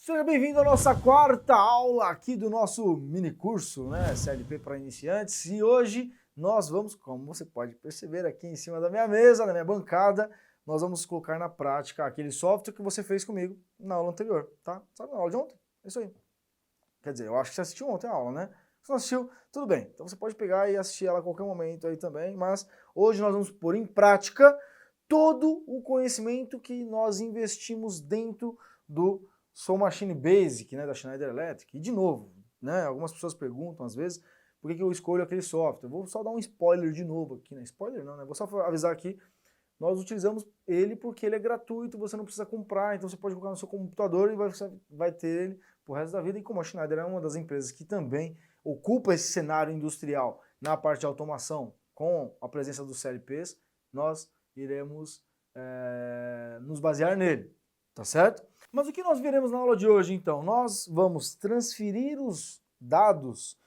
Seja bem-vindo à nossa quarta aula aqui do nosso mini curso, né, CLP para iniciantes. E hoje nós vamos, como você pode perceber aqui em cima da minha mesa, na minha bancada, nós vamos colocar na prática aquele software que você fez comigo na aula anterior, tá? Sabe na aula de ontem? É isso aí. Quer dizer, eu acho que você assistiu ontem a aula, né? Se não assistiu, tudo bem. Então você pode pegar e assistir ela a qualquer momento aí também, mas hoje nós vamos pôr em prática todo o conhecimento que nós investimos dentro do Soul Machine Basic, né, da Schneider Electric. E de novo, né, algumas pessoas perguntam às vezes por que eu escolho aquele software. Eu vou só dar um spoiler de novo aqui, né? Spoiler não, né? Vou só avisar aqui. Nós utilizamos ele porque ele é gratuito, você não precisa comprar, então você pode colocar no seu computador e vai ter ele pro resto da vida. E como a Schneider é uma das empresas que também ocupa esse cenário industrial na parte de automação com a presença dos CLPs, nós iremos nos basear nele, tá certo? Mas o que nós veremos na aula de hoje, então? Nós vamos transferir os dados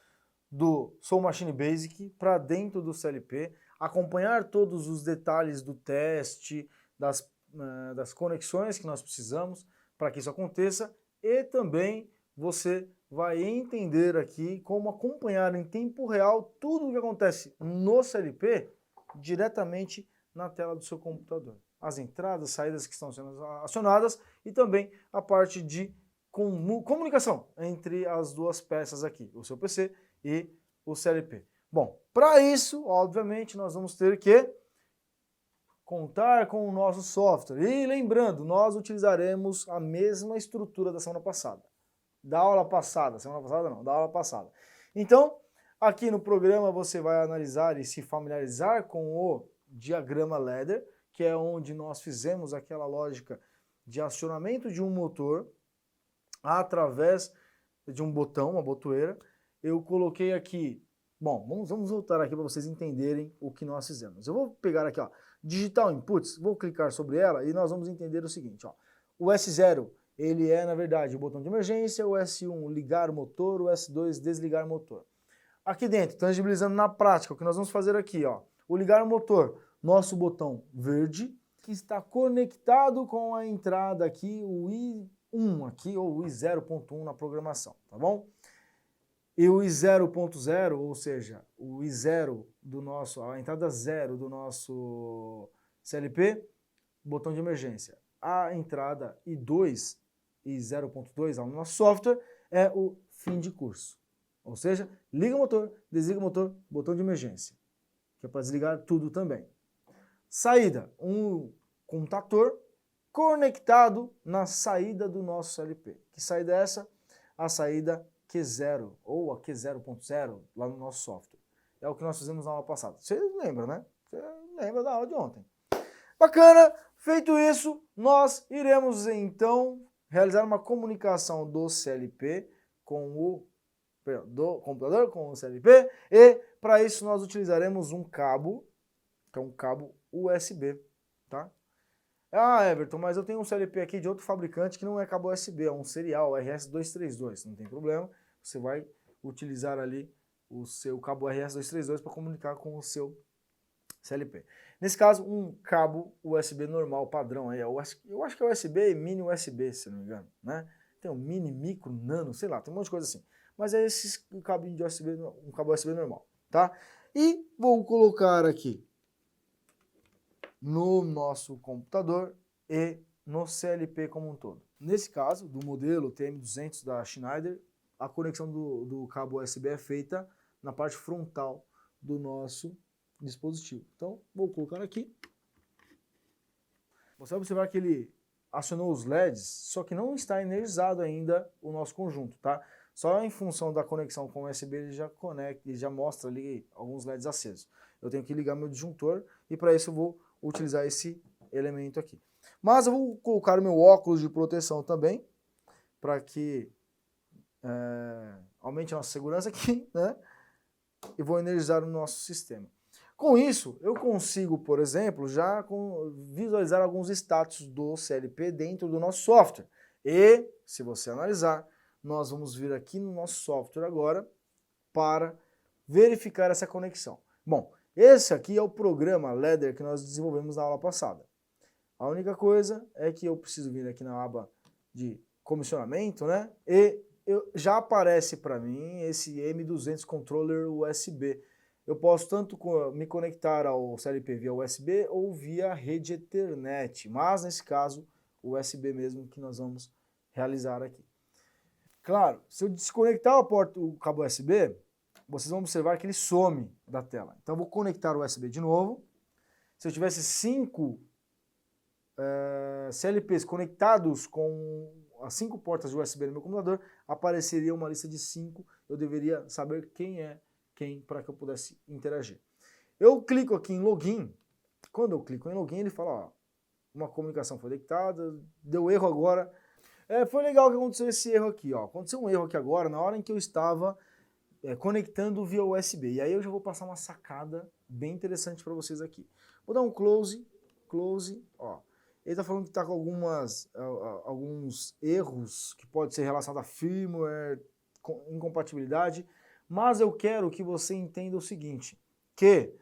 do Soul Machine Basic para dentro do CLP, acompanhar todos os detalhes do teste, das conexões que nós precisamos para que isso aconteça, e também você vai entender aqui como acompanhar em tempo real tudo o que acontece no CLP diretamente na tela do seu computador. As entradas, saídas que estão sendo acionadas e também a parte de comunicação entre as duas peças aqui, o seu PC e o CLP. Bom, para isso, obviamente, nós vamos ter que contar com o nosso software. E lembrando, nós utilizaremos a mesma estrutura da semana passada. Da aula passada da aula passada. Então, aqui no programa você vai analisar e se familiarizar com o diagrama ladder, que é onde nós fizemos aquela lógica de acionamento de um motor através de um botão, uma botoeira. Eu coloquei aqui, bom, vamos voltar aqui para vocês entenderem o que nós fizemos. Eu vou pegar aqui, ó, Digital Inputs, vou clicar sobre ela e nós vamos entender o seguinte, ó. O S0, ele é, na verdade, o botão de emergência, o S1, ligar o motor, o S2, desligar o motor. Aqui dentro, tangibilizando na prática, o que nós vamos fazer aqui, ó, o ligar o motor, nosso botão verde, que está conectado com a entrada aqui, o I1 aqui, ou o I0.1 na programação, tá bom? E o I0.0, ou seja, o I0 do nosso, a entrada 0 do nosso CLP, botão de emergência. A entrada I2 e 0.2 no nosso software é o fim de curso. Ou seja, liga o motor, desliga o motor, botão de emergência, que é para desligar tudo também. Saída, um contator conectado na saída do nosso CLP. Que saída é essa? A saída Q0 ou a Q0.0 lá no nosso software. É o que nós fizemos na aula passada. Você lembra, né? Você lembra da aula de ontem. Bacana! Feito isso, nós iremos então realizar uma comunicação do CLP com o do computador com o CLP, e para isso nós utilizaremos um cabo, que é um cabo USB, tá? Ah, Everton, mas eu tenho um CLP aqui de outro fabricante que não é cabo USB, é um serial RS232, não tem problema, você vai utilizar ali o seu cabo RS232 para comunicar com o seu CLP. Nesse caso, um cabo USB normal, padrão, aí, eu acho que é USB e mini USB, se não me engano, né? Tem um mini, micro, nano, sei lá, tem um monte de coisa assim. Mas é esse cabinho de USB, um cabo USB normal, tá? E vou colocar aqui no nosso computador e no CLP como um todo. Nesse caso, do modelo TM200 da Schneider, a conexão do cabo USB é feita na parte frontal do nosso dispositivo. Então, vou colocar aqui. Você vai observar que ele acionou os LEDs, só que não está energizado ainda o nosso conjunto, tá? Só em função da conexão com o USB ele já conecta, ele já mostra ali alguns LEDs acesos. Eu tenho que ligar meu disjuntor e para isso eu vou utilizar esse elemento aqui. Mas eu vou colocar o meu óculos de proteção também, para que aumente a nossa segurança aqui, né? E vou energizar o nosso sistema. Com isso, eu consigo, por exemplo, já visualizar alguns status do CLP dentro do nosso software. E, se você analisar, nós vamos vir aqui no nosso software agora para verificar essa conexão. Bom, esse aqui é o programa Ladder que nós desenvolvemos na aula passada. A única coisa é que eu preciso vir aqui na aba de comissionamento, né? E já aparece para mim esse M200 Controller USB. Eu posso tanto me conectar ao CLP via USB ou via rede Ethernet, mas nesse caso, USB mesmo que nós vamos realizar aqui. Claro, se eu desconectar o cabo USB, vocês vão observar que ele some da tela. Então eu vou conectar o USB de novo. Se eu tivesse 5 CLPs conectados com as 5 portas de USB no meu computador, apareceria uma lista de 5. Eu deveria saber quem é quem para que eu pudesse interagir. Eu clico aqui em login. Quando eu clico em login, ele fala, ó, uma comunicação foi detectada, deu erro agora. Foi legal que aconteceu esse erro aqui, ó. Aconteceu um erro aqui agora, na hora em que eu estava conectando via USB. E aí eu já vou passar uma sacada bem interessante para vocês aqui. Vou dar um close, ó. Ele está falando que está com alguns erros que pode ser relacionado a firmware, incompatibilidade, mas eu quero que você entenda o seguinte, que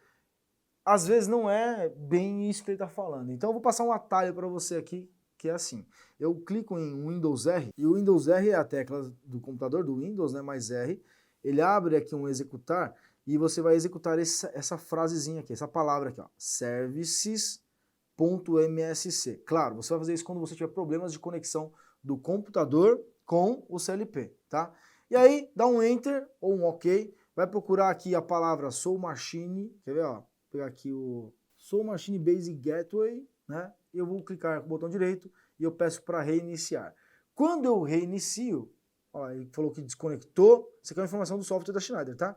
às vezes não é bem isso que ele está falando. Então eu vou passar um atalho para você aqui, que é assim. Eu clico em Windows R, e o Windows R é a tecla do computador, do Windows, né, mais R. Ele abre aqui um executar, e você vai executar essa frasezinha aqui, essa palavra aqui, ó, services.msc. Claro, você vai fazer isso quando você tiver problemas de conexão do computador com o CLP, tá? E aí, dá um Enter ou um OK, vai procurar aqui a palavra Soul Machine, quer ver, ó? Vou pegar aqui o Soul Machine Basic Gateway, né? Eu vou clicar com o botão direito e eu peço para reiniciar. Quando eu reinicio, ó, ele falou que desconectou, isso aqui é uma informação do software da Schneider, tá?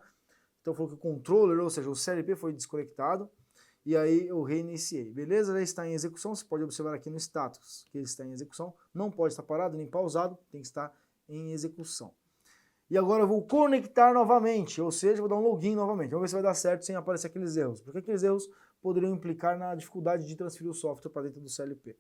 Então falou que o controller, ou seja, o CLP foi desconectado, e aí eu reiniciei. Beleza? Ele está em execução, você pode observar aqui no status que ele está em execução, não pode estar parado nem pausado, tem que estar em execução. E agora eu vou conectar novamente, ou seja, vou dar um login novamente. Vamos ver se vai dar certo sem aparecer aqueles erros, porque aqueles erros poderiam implicar na dificuldade de transferir o software para dentro do CLP.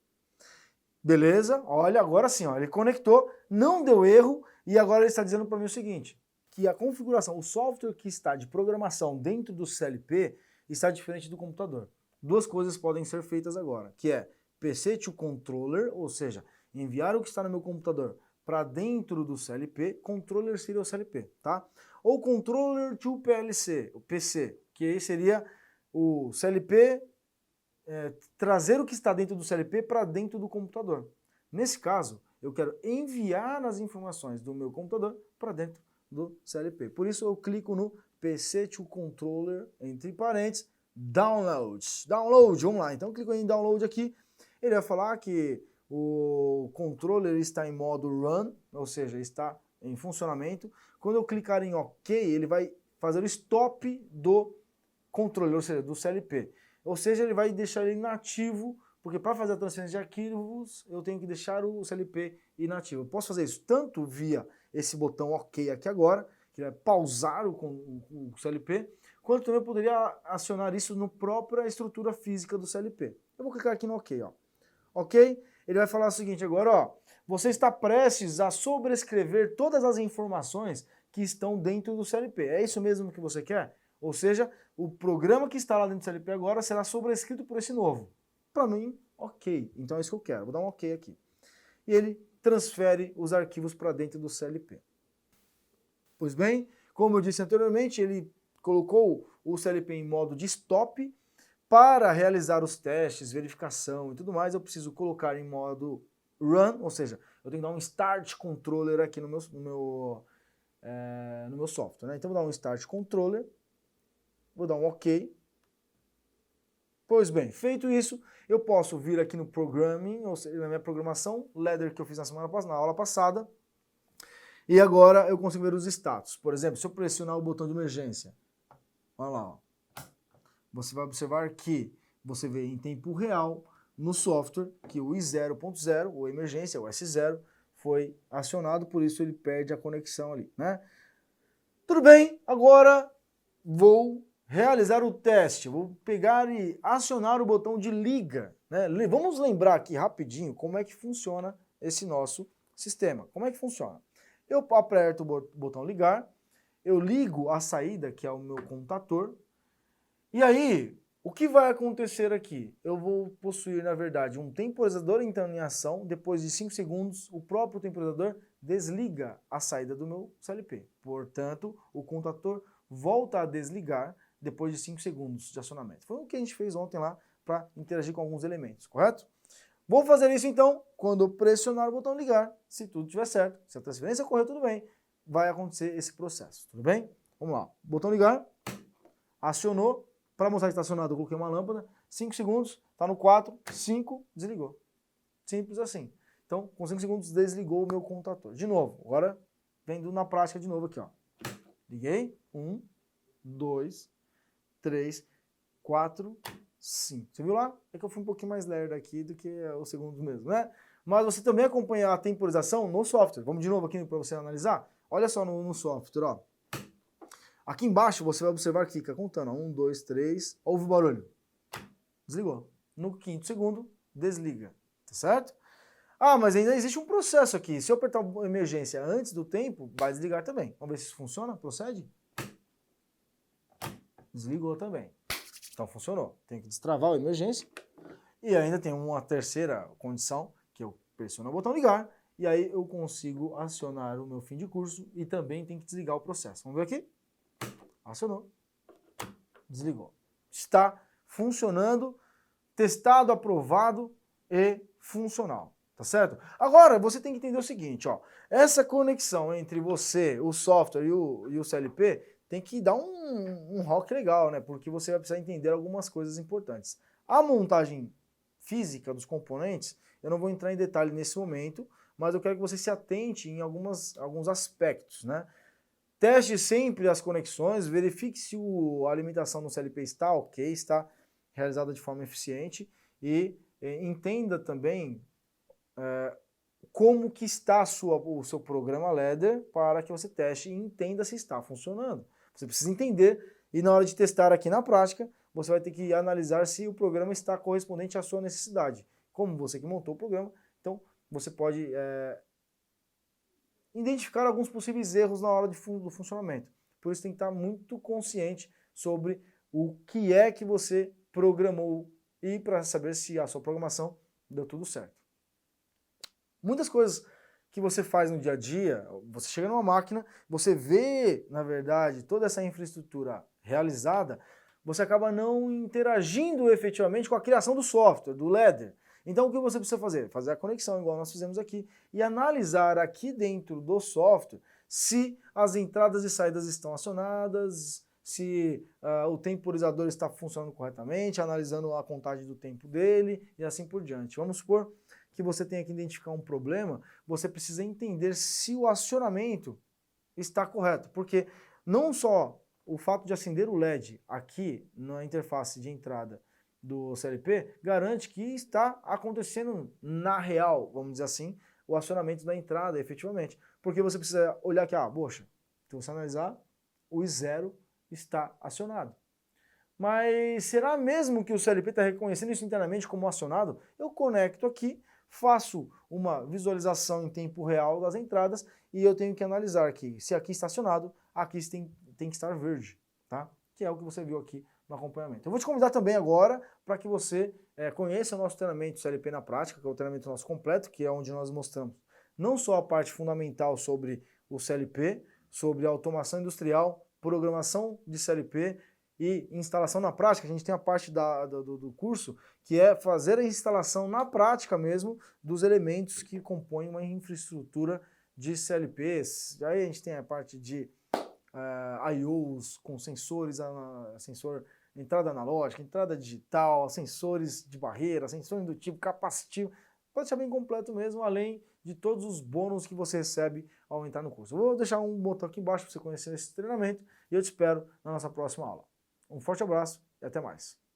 Beleza? Olha, agora sim, ó, ele conectou, não deu erro, e agora ele está dizendo para mim o seguinte, que a configuração, o software que está de programação dentro do CLP está diferente do computador. Duas coisas podem ser feitas agora, que é PC to controller, ou seja, enviar o que está no meu computador para dentro do CLP, controller seria o CLP, tá? Ou controller to PLC, o PC, que aí seria o CLP trazer o que está dentro do CLP para dentro do computador. Nesse caso, eu quero enviar as informações do meu computador para dentro do CLP. Por isso eu clico no PC to Controller, entre parênteses, Downloads. Download, vamos lá. Então eu clico em Download aqui, ele vai falar que o controller está em modo Run, ou seja, está em funcionamento. Quando eu clicar em OK, ele vai fazer o stop do controller, ou seja, do CLP. Ou seja, ele vai deixar ele inativo, porque para fazer a transferência de arquivos, eu tenho que deixar o CLP inativo. Eu posso fazer isso tanto via esse botão OK aqui agora, que vai pausar o CLP, quanto também eu poderia acionar isso na própria estrutura física do CLP. Eu vou clicar aqui no OK, ó. OK? Ele vai falar o seguinte agora, ó, você está prestes a sobrescrever todas as informações que estão dentro do CLP. É isso mesmo que você quer? Ou seja, o programa que está lá dentro do CLP agora será sobrescrito por esse novo. Para mim, ok. Então é isso que eu quero. Vou dar um ok aqui. E ele transfere os arquivos para dentro do CLP. Pois bem, como eu disse anteriormente, ele colocou o CLP em modo de stop. Para realizar os testes, verificação e tudo mais, eu preciso colocar em modo run, ou seja, eu tenho que dar um start controller aqui no meu software, né? Então vou dar um start controller, vou dar um OK. Pois bem, feito isso, eu posso vir aqui no programming, ou seja, na minha programação, ladder que eu fiz na aula passada, e agora eu consigo ver os status. Por exemplo, se eu pressionar o botão de emergência, olha lá, ó, você vai observar que você vê em tempo real no software que o I0.0, ou emergência, o S0, foi acionado, por isso ele perde a conexão ali, né? Tudo bem, agora vou realizar o teste, vou pegar e acionar o botão de liga, né? Vamos lembrar aqui rapidinho como é que funciona esse nosso sistema. Como é que funciona? Eu aperto o botão ligar, eu ligo a saída, que é o meu contator, e aí O que vai acontecer aqui? Eu vou possuir, na verdade, um temporizador entrando em ação. Depois de 5 segundos, o próprio temporizador desliga a saída do meu CLP. Portanto, o contador volta a desligar depois de 5 segundos de acionamento. Foi o que a gente fez ontem lá para interagir com alguns elementos, correto? Vou fazer isso então quando eu pressionar o botão ligar. Se tudo estiver certo, se a transferência correr tudo bem, vai acontecer esse processo, tudo bem? Vamos lá, botão ligar, acionou. Para mostrar que está acionado, eu coloquei uma lâmpada, 5 segundos, está no 4, 5, desligou. Simples assim. Então, com 5 segundos, desligou o meu contador. De novo, agora vendo na prática de novo aqui, ó. Liguei, 1, 2, 3, 4, 5. Você viu lá? É que eu fui um pouquinho mais lerdo aqui do que os segundos mesmo, né? Mas você também acompanha a temporização no software. Vamos de novo aqui para você analisar? Olha só no software, ó. Aqui embaixo você vai observar que fica contando. 1, 2, 3. Ouve o barulho. Desligou. No 5º segundo, desliga. Tá certo? Ah, mas ainda existe um processo aqui. Se eu apertar a emergência antes do tempo, vai desligar também. Vamos ver se isso funciona? Procede? Desligou também. Então funcionou. Tem que destravar a emergência. E ainda tem uma terceira condição, que eu pressiono o botão ligar. E aí eu consigo acionar o meu fim de curso e também tem que desligar o processo. Vamos ver aqui? Acionou, desligou. Está funcionando, testado, aprovado e funcional, tá certo? Agora, você tem que entender o seguinte, ó, essa conexão entre você, o software e o CLP tem que dar um rock legal, né? Porque você vai precisar entender algumas coisas importantes. A montagem física dos componentes, eu não vou entrar em detalhe nesse momento, mas eu quero que você se atente em alguns aspectos, né? Teste sempre as conexões, verifique se a alimentação no CLP está ok, está realizada de forma eficiente e entenda também como que está o seu programa LEDER para que você teste e entenda se está funcionando. Você precisa entender e na hora de testar aqui na prática, você vai ter que analisar se o programa está correspondente à sua necessidade. Como você que montou o programa, então você pode identificar alguns possíveis erros na hora do funcionamento. Por isso tem que estar muito consciente sobre o que é que você programou e para saber se a sua programação deu tudo certo. Muitas coisas que você faz no dia a dia, você chega numa máquina, você vê, na verdade, toda essa infraestrutura realizada, você acaba não interagindo efetivamente com a criação do software, do LEDER. Então o que você precisa fazer? Fazer a conexão, igual nós fizemos aqui, e analisar aqui dentro do software se as entradas e saídas estão acionadas, se o temporizador está funcionando corretamente, analisando a contagem do tempo dele e assim por diante. Vamos supor que você tenha que identificar um problema, você precisa entender se o acionamento está correto, porque não só o fato de acender o LED aqui na interface de entrada do CLP garante que está acontecendo na real, vamos dizer assim, o acionamento da entrada efetivamente. Porque você precisa olhar aqui, poxa, se você analisar, o I0 está acionado. Mas será mesmo que o CLP está reconhecendo isso internamente como acionado? Eu conecto aqui, faço uma visualização em tempo real das entradas e eu tenho que analisar aqui, se aqui está acionado, aqui tem que estar verde, tá? Que é o que você viu aqui no acompanhamento. Eu vou te convidar também agora para que você conheça o nosso treinamento CLP na prática, que é o treinamento nosso completo, que é onde nós mostramos não só a parte fundamental sobre o CLP, sobre automação industrial, programação de CLP e instalação na prática. A gente tem a parte do curso que é fazer a instalação na prática mesmo dos elementos que compõem uma infraestrutura de CLPs. Aí a gente tem a parte de I/Os com sensores, sensor entrada analógica, entrada digital, sensores de barreira, sensor indutivo, capacitivo. Pode ser bem completo mesmo, além de todos os bônus que você recebe ao entrar no curso. Eu vou deixar um botão aqui embaixo para você conhecer esse treinamento e eu te espero na nossa próxima aula. Um forte abraço e até mais.